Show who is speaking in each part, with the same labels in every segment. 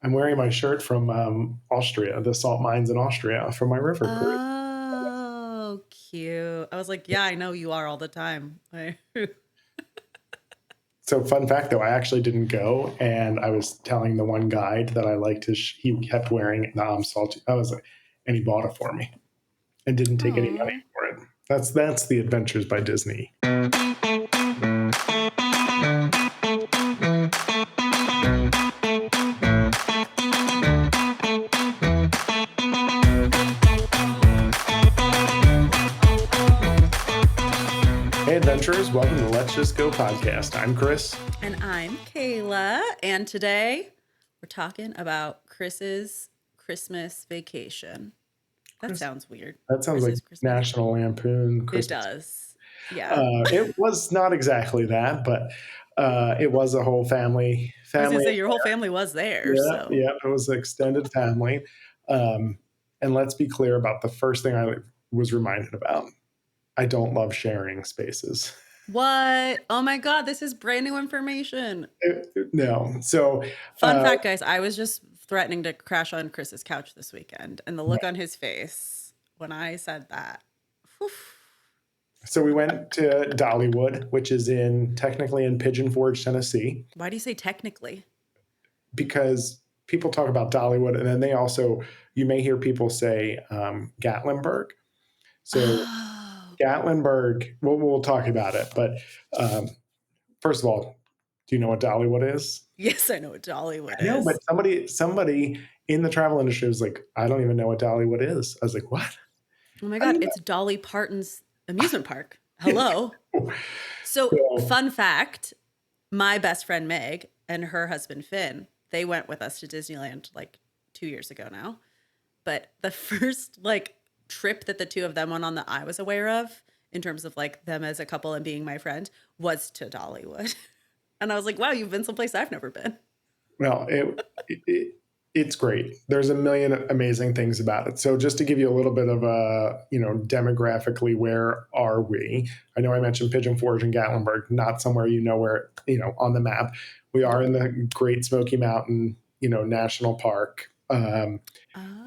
Speaker 1: I'm wearing my shirt from Austria, the salt mines in Austria from my river cruise.
Speaker 2: Oh, cute. I was like, yeah, I know you are all the time.
Speaker 1: So fun fact though, I actually didn't go, and I was telling the one guide that I liked he kept wearing the salty. I was like, and he bought it for me and didn't take any money
Speaker 2: Oh.
Speaker 1: for it. That's the Adventures by Disney. Hey adventurers, welcome to Let's Just Go podcast. I'm Chris.
Speaker 2: And I'm Kayla. And today we're talking about Chris's Christmas vacation. That
Speaker 1: Chris,
Speaker 2: sounds weird.
Speaker 1: that sounds like
Speaker 2: Chris's Christmas.
Speaker 1: National Lampoon
Speaker 2: It
Speaker 1: Christmas.
Speaker 2: does. Yeah.
Speaker 1: It was not exactly that, but it was a whole family
Speaker 2: I was gonna
Speaker 1: family
Speaker 2: say your whole
Speaker 1: affair.
Speaker 2: family was there,
Speaker 1: Yeah,
Speaker 2: so
Speaker 1: yeah, it was an extended family. Um, and let's be clear about the first thing I was reminded about. I don't love sharing spaces.
Speaker 2: what? Oh my god, this is brand new information.
Speaker 1: No. So,
Speaker 2: Fun fact, guys, I was just threatening to crash on Chris's couch this weekend, and the look on his face when I said that. Whew.
Speaker 1: so we went to Dollywood, which is technically in Pigeon Forge, Tennessee,
Speaker 2: Why do you say technically?
Speaker 1: because people talk about Dollywood, and then you may hear people say Gatlinburg. So
Speaker 2: Oh.
Speaker 1: Gatlinburg, we'll talk about it. But um, first of all, do you know what Dollywood is?
Speaker 2: Yes, I know what Dollywood
Speaker 1: I know, but
Speaker 2: is.
Speaker 1: somebody in the travel industry was like, I don't even know what Dollywood is. I was like, what?
Speaker 2: Oh my
Speaker 1: How do
Speaker 2: god,
Speaker 1: you
Speaker 2: it's Dolly Parton's amusement park. Hello.
Speaker 1: know?
Speaker 2: So,
Speaker 1: So,
Speaker 2: fun fact, my best friend Meg and her husband Finn, they went with us to Disneyland like 2 years ago now. But the first like trip that the two of them went on that I was aware of in terms of like them as a couple and being my friend was to Dollywood. And I was like, wow, you've been someplace I've never been.
Speaker 1: well, it's great. There's a million amazing things about it. So just to give you a little bit of demographically, where are we? I know I mentioned Pigeon Forge and Gatlinburg, not somewhere where, on the map. We are
Speaker 2: Nope.
Speaker 1: in the Great Smoky Mountain, National Park. But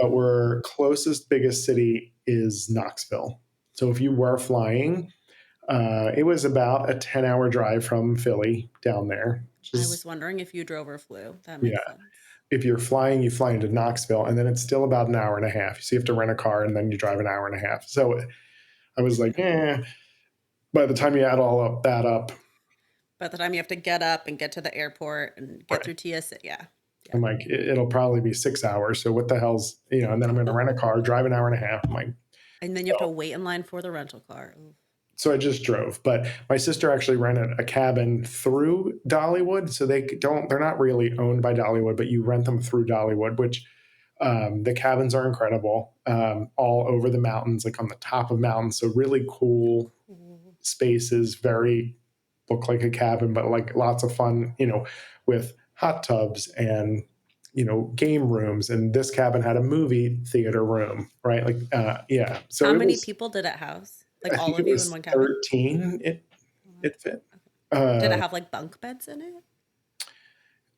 Speaker 2: Oh.
Speaker 1: we're closest biggest city is Knoxville. So if you were flying, it was about a 10-hour drive from Philly down there. Which
Speaker 2: I
Speaker 1: is,
Speaker 2: was wondering if you drove or flew. That
Speaker 1: yeah.
Speaker 2: makes sense.
Speaker 1: If you're flying, you fly into Knoxville, and then it's still about an hour and a half. So you have to rent a car, and then you drive an hour and a half. So I was like, eh. By the time you add all up that up,
Speaker 2: By the time you have to get up and get to the airport and get
Speaker 1: right,
Speaker 2: through TSA, yeah, yeah.
Speaker 1: I'm like, it'll probably be 6 hours. So what the hell's, and then I'm going to rent a car, drive an hour and a half. I'm like,
Speaker 2: And then you have to
Speaker 1: oh.
Speaker 2: wait in line for the rental car. Ooh.
Speaker 1: So I just drove. But my sister actually rented a cabin through Dollywood. So they're not really owned by Dollywood, but you rent them through Dollywood, which the cabins are incredible, all over the mountains, like on the top of mountains. So really cool
Speaker 2: Ooh.
Speaker 1: spaces, look like a cabin, but like lots of fun, with hot tubs and, game rooms. And this cabin had a movie theater room, right? Like, yeah. So
Speaker 2: How many people did it house? Like
Speaker 1: I
Speaker 2: all
Speaker 1: think
Speaker 2: of
Speaker 1: it
Speaker 2: you in
Speaker 1: was
Speaker 2: one cabin?
Speaker 1: 13.
Speaker 2: Wow.
Speaker 1: It fit.
Speaker 2: Okay. Did it
Speaker 1: Uh,
Speaker 2: have like bunk beds in it?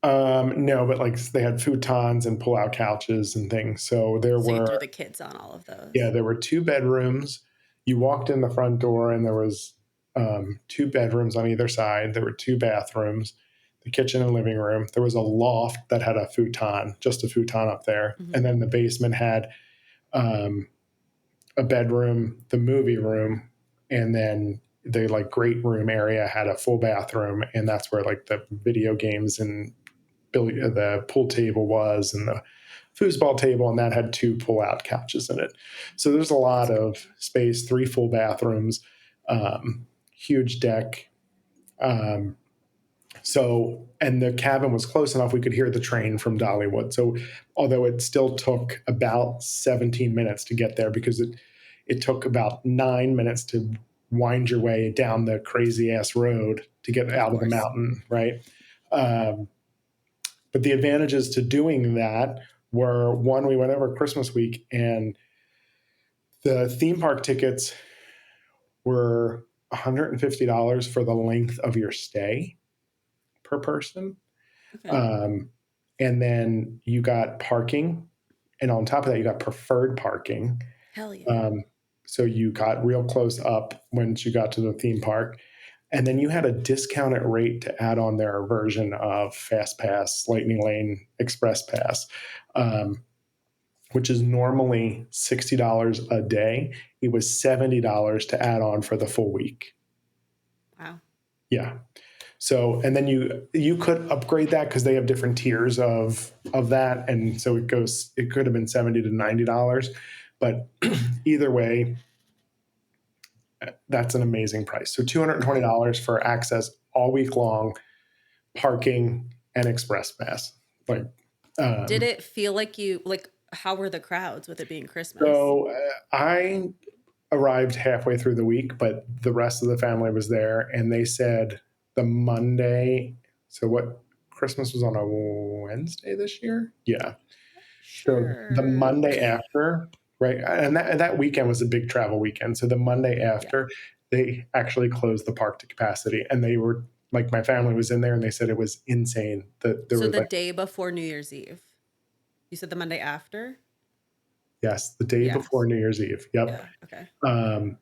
Speaker 1: no, but like they had futons and pull-out couches and things. So
Speaker 2: So you threw the kids on all of those.
Speaker 1: there were two bedrooms. You walked in the front door, and there was two bedrooms on either side. There were two bathrooms, the kitchen and living room. There was a loft that had a futon, just a futon up there,
Speaker 2: Hmm.
Speaker 1: and then the basement had um, a bedroom, the movie room, and then the like great room area had a full bathroom, and that's where like the video games and the pool table was, and the foosball table, and that had two pull-out couches in it. So there's a lot
Speaker 2: That's
Speaker 1: of
Speaker 2: cool.
Speaker 1: space, three full bathrooms, huge deck. Um, and the cabin was close enough we could hear the train from Dollywood. So although it still took about 17 minutes to get there, because it took about 9 minutes to wind your way down the crazy ass road to get
Speaker 2: Of
Speaker 1: out of the
Speaker 2: course.
Speaker 1: mountain, right? Um, but the advantages to doing that were, one, we went over Christmas week, and the theme park tickets were $150 for the length of your stay per person.
Speaker 2: Okay.
Speaker 1: Um, and then you got parking, and on top of that, you got preferred parking.
Speaker 2: Hell yeah.
Speaker 1: Um, so you got real close up once you got to the theme park. And then you had a discounted rate to add on their version of Fast Pass, Lightning Lane, Express Pass, um, which is normally $60 a day. It was $70 to add on for the full week.
Speaker 2: Wow.
Speaker 1: Yeah. So, and then you could upgrade that because they have different tiers of that, and so it could have been $70 to $90, but either way, that's an amazing price. So $220 for access all week long, parking, and express pass. Like,
Speaker 2: Did it feel like how were the crowds with it being Christmas?
Speaker 1: so I arrived halfway through the week, but the rest of the family was there, and they said the Monday. So what? Christmas was on a Wednesday this year. Yeah. So the
Speaker 2: Sure.
Speaker 1: Monday after, right, and that weekend was a big travel weekend. So the Monday
Speaker 2: Yeah.
Speaker 1: after, they actually closed the park to capacity, and they were like, my family was in there, and they said it was insane that there
Speaker 2: So
Speaker 1: was
Speaker 2: the
Speaker 1: like,
Speaker 2: day before New Year's Eve. You said the Monday after?
Speaker 1: yes, the day before
Speaker 2: Yes.
Speaker 1: New Year's Eve. Yep.
Speaker 2: Yeah. Okay.
Speaker 1: Um,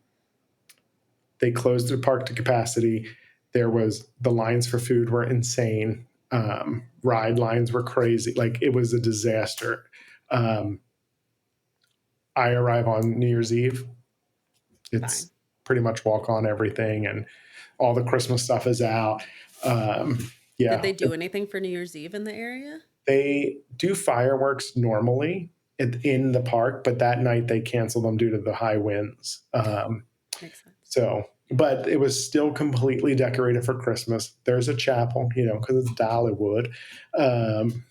Speaker 1: they closed the park to capacity. There was the lines for food were insane. Ride lines were crazy. Like, it was a disaster. Um, I arrive on New Year's Eve.
Speaker 2: Fine.
Speaker 1: It's pretty much walk on everything, and all the Christmas stuff is out.
Speaker 2: Did
Speaker 1: Yeah,
Speaker 2: they do anything for New Year's Eve in the area?
Speaker 1: they do fireworks normally in the park, but that night they cancel them due to the high winds.
Speaker 2: Makes sense.
Speaker 1: So, but it was still completely decorated for Christmas. There's a chapel, because it's Dollywood, um,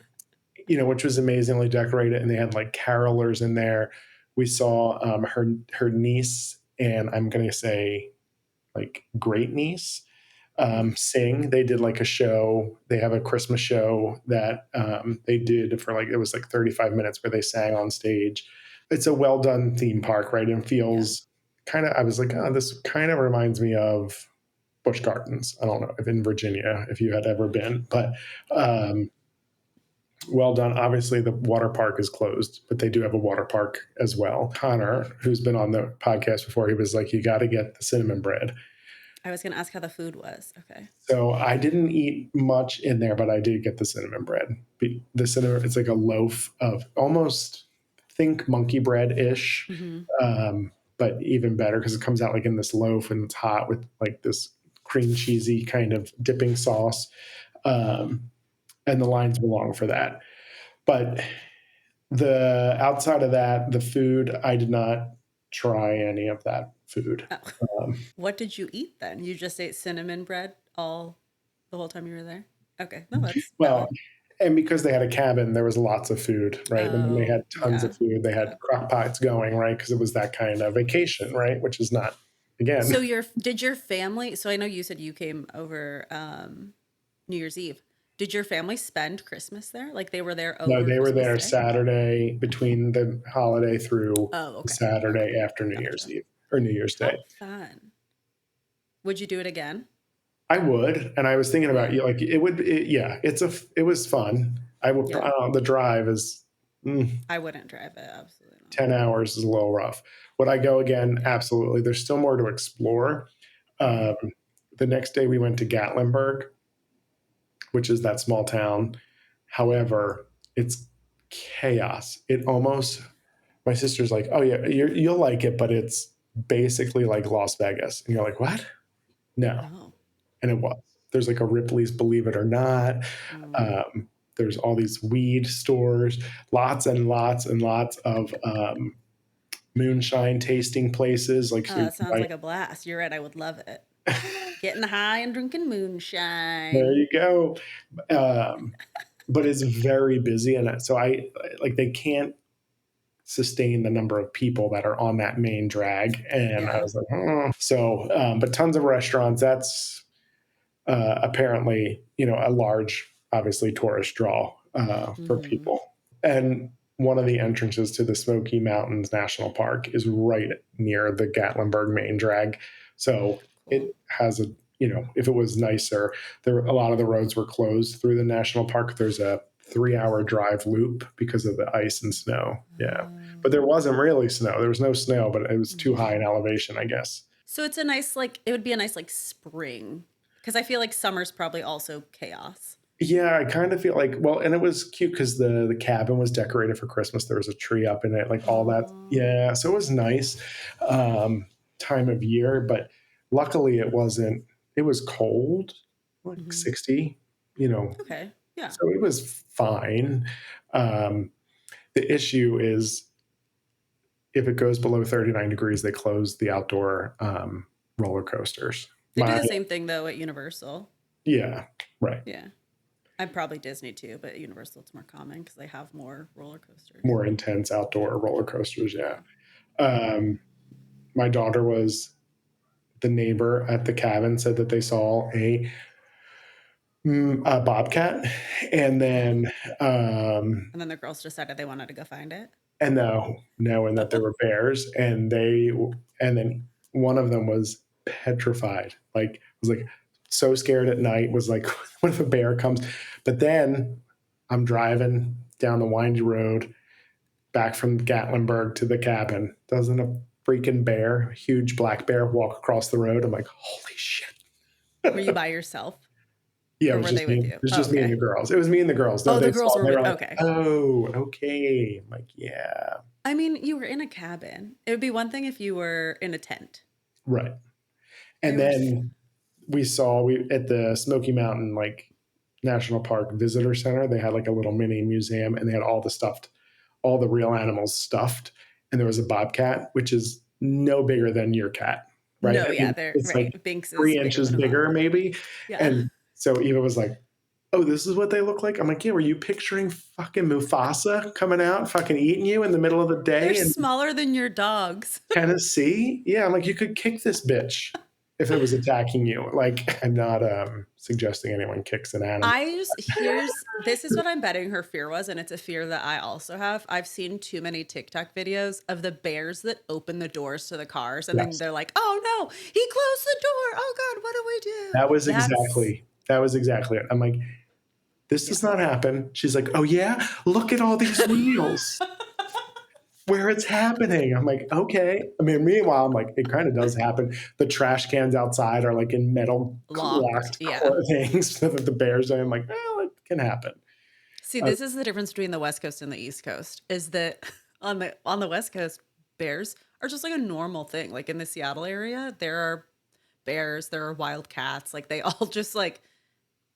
Speaker 1: which was amazingly decorated, and they had like carolers in there. We saw her niece, and I'm going to say like great niece, sing. They did like a show. They have a Christmas show that they did for like, it was like 35 minutes where they sang on stage. It's a well done theme park, right? And
Speaker 2: Yeah.
Speaker 1: feels kind of, I was like, oh, this kind of reminds me of Busch Gardens. I don't know if in Virginia, if you had ever been, but um, well done. Obviously, the water park is closed, but they do have a water park as well. Connor, who's been on the podcast before, he was like, you got to get the cinnamon bread.
Speaker 2: I was gonna ask how the food was. Okay.
Speaker 1: So I didn't eat much in there, but I did get the cinnamon bread. The cinnamon, it's like a loaf of almost, think monkey bread ish,
Speaker 2: Mm-hmm.
Speaker 1: but even better because it comes out like in this loaf and it's hot with like this cream cheesy kind of dipping sauce. Um, and the lines belong for that. But the outside of that, the food, I did not try any of that food.
Speaker 2: Oh.
Speaker 1: Um,
Speaker 2: What did you eat then? You just ate cinnamon bread the whole time you were there? Okay. No, that's
Speaker 1: well,
Speaker 2: valid.
Speaker 1: and because they had a cabin, there was lots of food, right? And then they
Speaker 2: Oh,
Speaker 1: had tons of
Speaker 2: yeah.
Speaker 1: food. They had
Speaker 2: Yeah.
Speaker 1: crock pots going, right? Because it was that kind of vacation, right? Which is not, again,
Speaker 2: So did your family, so I know you said you came over New Year's Eve. Did your family spend Christmas there? Like they were there
Speaker 1: no,
Speaker 2: over
Speaker 1: they were
Speaker 2: Christmas
Speaker 1: there
Speaker 2: Day?
Speaker 1: Saturday between the holiday through
Speaker 2: Oh,
Speaker 1: the
Speaker 2: okay. Okay.
Speaker 1: Saturday after New Year's
Speaker 2: Gotcha.
Speaker 1: Eve or New Year's
Speaker 2: How
Speaker 1: Day.
Speaker 2: fun. Would you do it again?
Speaker 1: I would, and I was thinking about
Speaker 2: Yeah.
Speaker 1: you, like yeah, it was fun. I would,
Speaker 2: Yeah.
Speaker 1: the drive is
Speaker 2: I wouldn't drive it. Absolutely not.
Speaker 1: 10 hours is a little rough. Would I go again?
Speaker 2: Yeah.
Speaker 1: Absolutely. There's still more to explore.
Speaker 2: Mm-hmm.
Speaker 1: Um, the next day we went to Gatlinburg, which is that small town. However, it's chaos. It almost, my sister's like, oh yeah, you'll like it, but it's basically like Las Vegas. And you're like, what? No.
Speaker 2: Oh.
Speaker 1: And it was. There's like a Ripley's Believe It or Not.
Speaker 2: Mm.
Speaker 1: Um, there's all these weed stores, lots and lots and lots of moonshine tasting places. Like, so
Speaker 2: Oh,
Speaker 1: you
Speaker 2: that
Speaker 1: can
Speaker 2: sounds like a blast. You're right. I would love it.
Speaker 1: buy,
Speaker 2: Getting high and drinking
Speaker 1: there
Speaker 2: moonshine.
Speaker 1: you go. Um, but it's very busy. And so I like, they can't sustain the number of people that are on that main drag. And I
Speaker 2: Yeah.
Speaker 1: was like, oh. So, but tons of restaurants. That's apparently, a large, obviously, tourist draw for
Speaker 2: Mm-hmm.
Speaker 1: people. And one of the entrances to the Smoky Mountains National Park is right near the Gatlinburg main drag. So
Speaker 2: Cool.
Speaker 1: it has if it was nicer, a lot of the roads were closed through the national park. There's a 3-hour drive loop because of the ice and snow. Yeah. But
Speaker 2: Oh.
Speaker 1: there wasn't really snow. There was no snow, but it was too high in
Speaker 2: Mhm.
Speaker 1: elevation, I guess.
Speaker 2: So it's a nice, like, it would be a nice, like, spring. Because I feel like summer's probably also chaos.
Speaker 1: Yeah, I kind of feel like, well, and it was cute because the cabin was decorated for Christmas. There was a tree up in it, like all that.
Speaker 2: Oh.
Speaker 1: Yeah, so it was nice um, time of year, but luckily it wasn't. It was cold, like
Speaker 2: Hmm.
Speaker 1: 60, you know,
Speaker 2: Okay. Yeah.
Speaker 1: so it was fine. Um, the issue is if it goes below 39 degrees, they close the outdoor roller coasters.
Speaker 2: They do
Speaker 1: My
Speaker 2: the same thing though at Universal.
Speaker 1: Yeah, right.
Speaker 2: Yeah. I'm probably Disney too, but at Universal it's more common because they have more roller coasters.
Speaker 1: More intense outdoor roller coasters. Yeah.
Speaker 2: Yeah.
Speaker 1: Um, my daughter was the neighbor at the cabin said that they saw a bobcat, and
Speaker 2: Oh.
Speaker 1: then um,
Speaker 2: And then the girls decided they wanted to go find it.
Speaker 1: and no, knowing that there were bears, and then one of them was petrified, like was like so scared at night, was like, what if a bear comes? But then I'm driving down the windy road back from Gatlinburg to the cabin. Doesn't a freaking bear, huge black bear, walk across the road? I'm like, holy shit.
Speaker 2: Were you by yourself
Speaker 1: Yeah, it
Speaker 2: or
Speaker 1: was
Speaker 2: were they
Speaker 1: just me.
Speaker 2: with
Speaker 1: It
Speaker 2: you?
Speaker 1: was
Speaker 2: Oh,
Speaker 1: just me and the
Speaker 2: okay.
Speaker 1: girls. It was me and the girls. No,
Speaker 2: Oh, the
Speaker 1: they
Speaker 2: girls
Speaker 1: saw.
Speaker 2: were
Speaker 1: They were
Speaker 2: with.
Speaker 1: like,
Speaker 2: Okay.
Speaker 1: "Oh, okay." I'm like, yeah,
Speaker 2: I mean, you were in a cabin. It would be one thing if you were in a tent.
Speaker 1: right.
Speaker 2: They
Speaker 1: And
Speaker 2: were.
Speaker 1: then we at the Smoky Mountain like National Park Visitor Center. They had like a little mini museum, and they had all the real animals stuffed. And there was a bobcat, which is no bigger than your cat, right?
Speaker 2: No,
Speaker 1: I
Speaker 2: yeah,
Speaker 1: mean,
Speaker 2: they're
Speaker 1: it's like
Speaker 2: right. Binks is
Speaker 1: 3
Speaker 2: bigger
Speaker 1: inches
Speaker 2: than a
Speaker 1: bigger,
Speaker 2: bobcat.
Speaker 1: maybe.
Speaker 2: Yeah.
Speaker 1: And so Eva was like, "Oh, this is what they look like." I'm like, "Yeah, were you picturing fucking Mufasa coming out, fucking eating you in the middle of the
Speaker 2: They're
Speaker 1: day in
Speaker 2: smaller than your dogs.
Speaker 1: Tennessee?" Yeah, I'm like, "You could kick this bitch if it was attacking you." Like, I'm not suggesting anyone kicks an animal.
Speaker 2: This is what I'm betting her fear was, and it's a fear that I also have. I've seen too many TikTok videos of the bears that open the doors to the cars and then
Speaker 1: Yes,
Speaker 2: they're like, "Oh no, he closed the door. Oh God, what do we do?" That's
Speaker 1: that was exactly it. I'm like, "This
Speaker 2: yeah.
Speaker 1: does not happen." She's like, "Oh yeah, look at all these wheels where it's happening." I'm like, "Okay." I mean, meanwhile, I'm like, it kind of does happen. The trash cans outside are like in metal
Speaker 2: Locked.
Speaker 1: locked
Speaker 2: Yeah.
Speaker 1: things so that the bears are. I'm like, well, it can happen.
Speaker 2: See,
Speaker 1: Uh,
Speaker 2: this is the difference between the West Coast and the East Coast is that on the West Coast, bears are just like a normal thing. Like in the Seattle area, there are bears, there are wild cats, like they all just like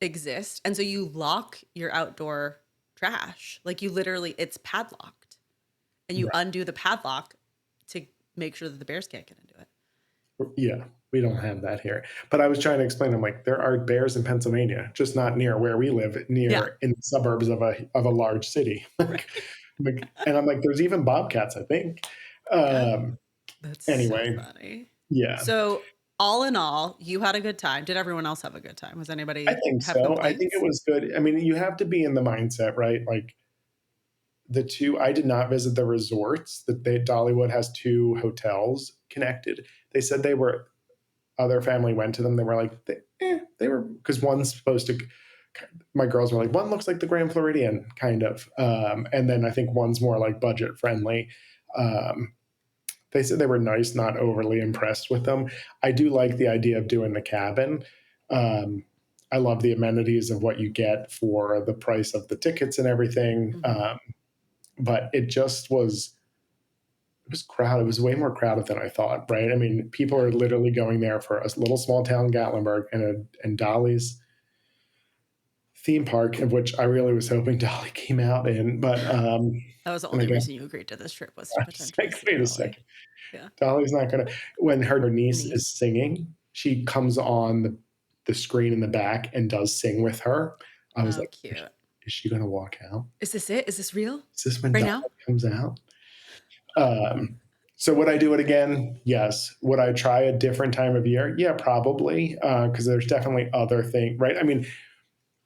Speaker 2: exist. And so you lock your outdoor trash. Like you literally it's padlocked and you
Speaker 1: right.
Speaker 2: undo the padlock to make sure that the bears can't get into it.
Speaker 1: Yeah, we don't have that here. But I was trying to explain. I'm like, there are bears in Pennsylvania, just not near where we live,
Speaker 2: Yeah.
Speaker 1: near in the suburbs of a large city.
Speaker 2: Right.
Speaker 1: And I'm like, there's even bobcats, I think.
Speaker 2: Yeah.
Speaker 1: Um,
Speaker 2: That's so
Speaker 1: anyway,
Speaker 2: funny.
Speaker 1: yeah,
Speaker 2: So all in all, you had a good time. Did everyone else have a good time? Was
Speaker 1: I
Speaker 2: anybody
Speaker 1: think
Speaker 2: have
Speaker 1: so. I think it
Speaker 2: complaints?
Speaker 1: was good. I mean, you have to be in the mindset, right? Like I did not visit the resorts. Dollywood has two hotels connected. They said other family went to them. They were like, they were, because one's supposed to, my girls were like, one looks like the Grand Floridian, kind of. And then I think one's more like budget friendly. Um, they said they were nice, not overly impressed with them. I do like the idea of doing the cabin. Um, I love the amenities of what you get for the price of the tickets and everything.
Speaker 2: Hmm.
Speaker 1: But it was crowded. It was way more crowded than I thought, right? I mean, people
Speaker 2: Yeah.
Speaker 1: are literally going there for a little small town, Gatlinburg, and Dolly's theme park, of which I really was hoping Dolly came out in. But
Speaker 2: That was the
Speaker 1: and
Speaker 2: only
Speaker 1: again,
Speaker 2: reason you agreed to this trip was to
Speaker 1: I was
Speaker 2: potentially
Speaker 1: like,
Speaker 2: see
Speaker 1: wait a
Speaker 2: Dolly.
Speaker 1: second,
Speaker 2: Yeah.
Speaker 1: Dolly's not gonna. When her niece is
Speaker 2: Niece.
Speaker 1: singing, she comes on the screen in the back and does sing with her. I was
Speaker 2: Oh,
Speaker 1: like,
Speaker 2: cute.
Speaker 1: is she gonna walk out?
Speaker 2: Is this it? Is this real?
Speaker 1: Is this when
Speaker 2: Right
Speaker 1: Dolly
Speaker 2: now?
Speaker 1: comes out? Um, so would I do it again? Yes. Would I try a different time of year? Yeah, probably. Because there's definitely other things, right? I mean,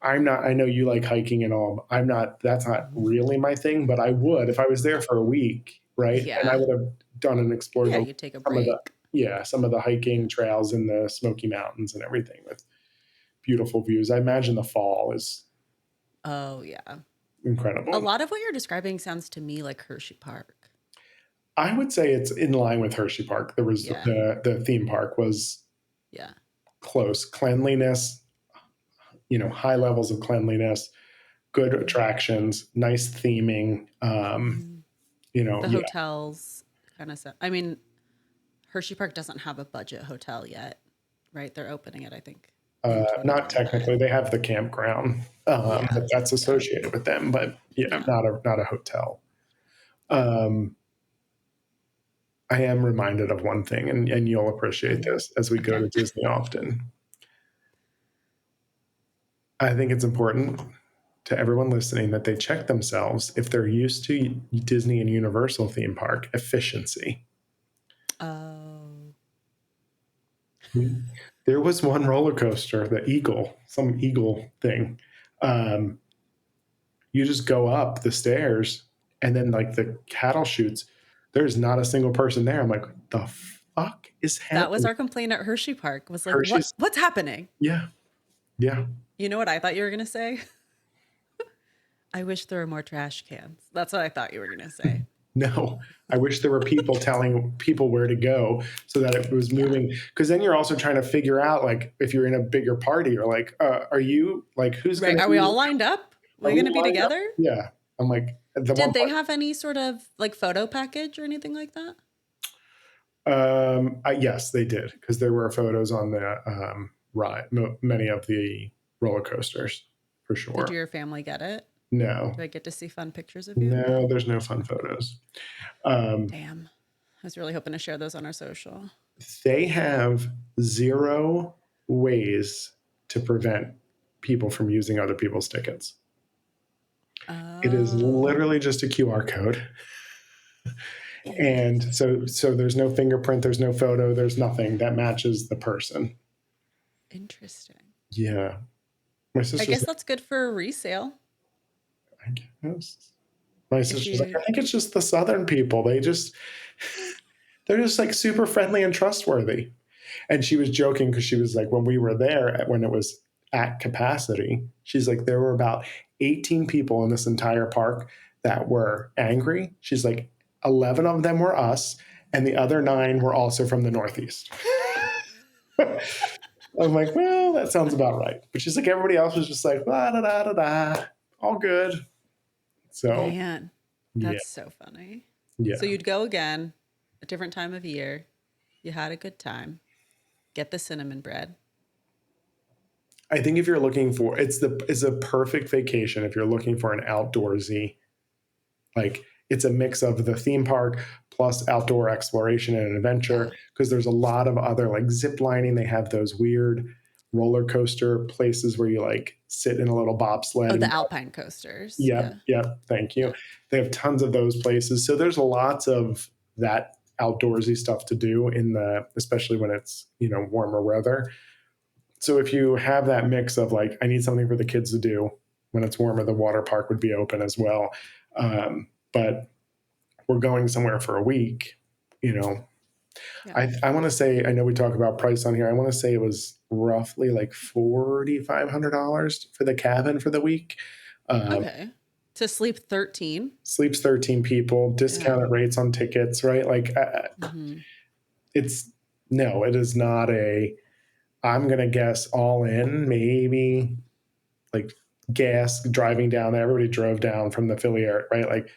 Speaker 1: I'm not. I know you like hiking and all. I'm not. That's not
Speaker 2: Mhm.
Speaker 1: really my thing. But I would if I was there for a week, right? And I
Speaker 2: Yeah.
Speaker 1: would have done and explored
Speaker 2: Yeah, you take a
Speaker 1: some of the
Speaker 2: break.
Speaker 1: some of the
Speaker 2: Yeah.
Speaker 1: hiking trails in the Smoky Mountains and everything with beautiful views. I imagine the fall is
Speaker 2: Oh, yeah. A
Speaker 1: incredible.
Speaker 2: lot of what you're describing sounds to me like Hershey Park.
Speaker 1: I would say it's in line with Hershey Park. There was
Speaker 2: Yeah.
Speaker 1: the theme park was
Speaker 2: Yeah.
Speaker 1: close. Cleanliness, high levels of cleanliness, good attractions, nice theming.
Speaker 2: Mm-hmm. The
Speaker 1: Yeah,
Speaker 2: hotels kind of stuff. I mean, Hershey Park doesn't have a budget hotel yet, right? They're opening it, I think, in
Speaker 1: not
Speaker 2: 2025.
Speaker 1: technically. They have the campground
Speaker 2: Yeah.
Speaker 1: that's
Speaker 2: Yeah.
Speaker 1: associated with them, but yeah,
Speaker 2: Yeah.
Speaker 1: not a hotel.
Speaker 2: Yeah.
Speaker 1: Um, I am reminded of one thing, and you'll appreciate
Speaker 2: Um,
Speaker 1: this as we go
Speaker 2: okay.
Speaker 1: to Disney often. I think it's important to everyone listening that they check themselves if they're used to Disney and Universal theme park efficiency.
Speaker 2: Oh.
Speaker 1: There was one roller coaster, the Eagle, some Eagle thing. Um, you just go up the stairs, and then like the cattle chutes, there's not a single person there. I'm like, the fuck is
Speaker 2: That was
Speaker 1: happening?
Speaker 2: our complaint at Hershey Park. Was like,
Speaker 1: Hershey's,
Speaker 2: what's happening?
Speaker 1: yeah, yeah.
Speaker 2: You know what I thought you were gonna say? I wish there were more trash cans. That's what I thought you were gonna say.
Speaker 1: No, I wish there were people telling people where to go so that it was
Speaker 2: Yeah.
Speaker 1: moving. Because then you're also trying to figure out, like, if you're in a bigger party, you're like, are you like, who's going
Speaker 2: Right.
Speaker 1: to
Speaker 2: Are we
Speaker 1: be?
Speaker 2: all lined up?
Speaker 1: Are
Speaker 2: We're
Speaker 1: we
Speaker 2: gonna be
Speaker 1: lined up?
Speaker 2: together?
Speaker 1: Yeah. I'm like, the one
Speaker 2: Did they
Speaker 1: part.
Speaker 2: have any sort of like photo package or anything like that?
Speaker 1: Yes, they did, because there were photos on the ride, many of the roller coasters, for
Speaker 2: Did
Speaker 1: sure.
Speaker 2: your family get it?
Speaker 1: No,
Speaker 2: Do I get to see fun pictures of you?
Speaker 1: no,
Speaker 2: No.
Speaker 1: there's no fun photos. Um,
Speaker 2: Damn. I was really hoping to share those on our social.
Speaker 1: they have zero ways to prevent people from using other people's tickets. It is
Speaker 2: Oh,
Speaker 1: literally just a QR code. And
Speaker 2: interesting.
Speaker 1: so there's no fingerprint, there's no photo, there's nothing that matches the person.
Speaker 2: Interesting.
Speaker 1: Yeah. My
Speaker 2: I
Speaker 1: sister's
Speaker 2: guess
Speaker 1: like,
Speaker 2: that's good for resale.
Speaker 1: I guess. My
Speaker 2: If
Speaker 1: sister's like,
Speaker 2: you
Speaker 1: I think it's just the Southern people. They're just like super friendly and trustworthy. And she was joking because she was like, when we were there, when it was at capacity, she's like, there were about 18 people in this entire park that were angry. She's like, 11 of them were us, and the other nine were also from the Northeast. I'm like, well, that sounds about right. But she's like, everybody else was just like, da da da da da, all good. So,
Speaker 2: man,
Speaker 1: yeah,
Speaker 2: that's so funny. So
Speaker 1: yeah.
Speaker 2: you'd go again, a different time of year. You had a good time. Get the cinnamon bread.
Speaker 1: I think if you're looking for it's a perfect vacation if you're looking for an outdoorsy, like, it's a mix of the theme park plus outdoor exploration and adventure,
Speaker 2: Yeah.
Speaker 1: because there's a lot of other, like, zip lining. They have those weird roller coaster places where you like sit in a little bobsled
Speaker 2: Oh,
Speaker 1: and
Speaker 2: the Alpine coasters.
Speaker 1: yep,
Speaker 2: Yeah.
Speaker 1: yep, thank you.
Speaker 2: Yeah.
Speaker 1: They have tons of those places. So there's lots of that outdoorsy stuff to do especially when it's, warmer weather. So if you have that mix of like, I need something for the kids to do when it's warmer, the water park would be open as well. But we're going somewhere for a week, you know,
Speaker 2: Yeah.
Speaker 1: I want to say, I know we talk about price on here. I want to say it was roughly like $4,500 for the cabin for the week. Um,
Speaker 2: Okay. To sleep 13.
Speaker 1: sleeps 13 people,
Speaker 2: Yeah.
Speaker 1: discounted rates on tickets, right? Like,
Speaker 2: Mm-hmm.
Speaker 1: it's no, it is not I'm going to guess all in, maybe like gas driving down there. Everybody drove down from the Philly area, right? Like,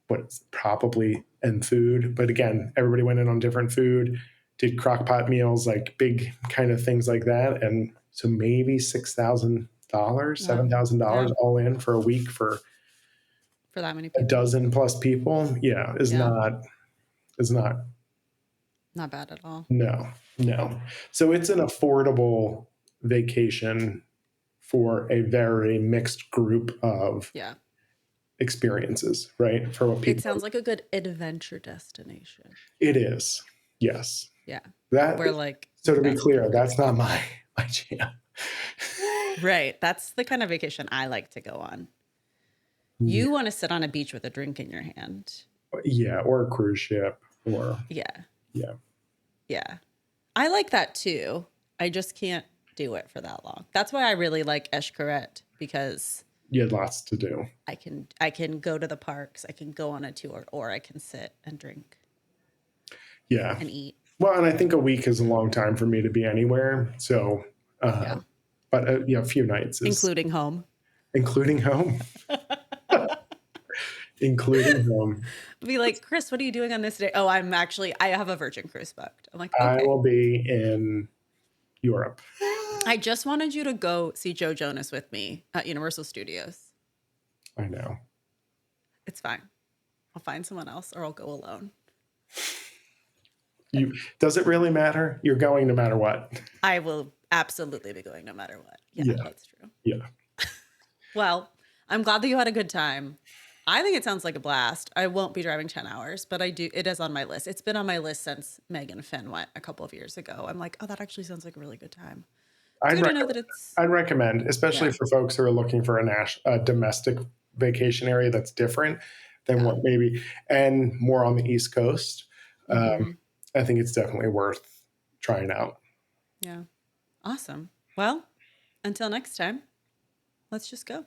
Speaker 1: what, probably, and food. But again, everybody went in on different food, did crock pot meals, like big kind of things like that. And so maybe $6,000,
Speaker 2: Wow.
Speaker 1: $7,000
Speaker 2: Yeah.
Speaker 1: all in for a week for
Speaker 2: For that many
Speaker 1: a
Speaker 2: people.
Speaker 1: dozen plus people. Yeah,
Speaker 2: Yeah.
Speaker 1: is not,
Speaker 2: Not bad at all.
Speaker 1: no, no. So it's an affordable vacation for a very mixed group of
Speaker 2: Yeah.
Speaker 1: experiences, right? For what
Speaker 2: It
Speaker 1: people,
Speaker 2: sounds like a good adventure destination.
Speaker 1: it is. Yes.
Speaker 2: Yeah.
Speaker 1: That,
Speaker 2: Where like
Speaker 1: so to be
Speaker 2: that's what
Speaker 1: clear,
Speaker 2: people go
Speaker 1: that's
Speaker 2: for.
Speaker 1: not my jam.
Speaker 2: Right. That's the kind of vacation I like to go on.
Speaker 1: Yeah,
Speaker 2: You want to sit on a beach with a drink in your hand.
Speaker 1: yeah, or a cruise ship, or
Speaker 2: Yeah.
Speaker 1: yeah,
Speaker 2: Yeah. I like that too. I just can't do it for that long. That's why I really like Eshkaret because
Speaker 1: you had lots to do.
Speaker 2: I can go to the parks, I can go on a tour, or I can sit and drink
Speaker 1: Yeah.
Speaker 2: and eat.
Speaker 1: Well, and I think a week is a long time for me to be anywhere. So,
Speaker 2: Yeah.
Speaker 1: but a few nights is
Speaker 2: Including home.
Speaker 1: including home, including home.
Speaker 2: Be like, Chris, what are you doing on this day? Oh, I have a Virgin Cruise booked. I'm like,
Speaker 1: I
Speaker 2: okay.
Speaker 1: will be in Europe.
Speaker 2: I just wanted you to go see Joe Jonas with me at Universal Studios.
Speaker 1: I know.
Speaker 2: It's fine. I'll find someone else or I'll go alone.
Speaker 1: Does it really matter? You're going no matter what.
Speaker 2: I will absolutely be going no matter what. Yeah,
Speaker 1: Yeah.
Speaker 2: that's true.
Speaker 1: Yeah.
Speaker 2: Well, I'm glad that you had a good time. I think it sounds like a blast. I won't be driving 10 hours, but it is on my list. It's been on my list since Meg and Finn went a couple of years ago. I'm like, oh, that actually sounds like a really good time. It's
Speaker 1: I'd,
Speaker 2: good to
Speaker 1: rec-
Speaker 2: know that it's,
Speaker 1: I'd recommend, especially
Speaker 2: yeah,
Speaker 1: for folks who are looking for a domestic vacation area that's different than
Speaker 2: yeah.
Speaker 1: what maybe, and more on the East Coast.
Speaker 2: Mm-hmm.
Speaker 1: I think it's definitely worth trying out.
Speaker 2: Yeah. Awesome. Well, until next time, let's just go.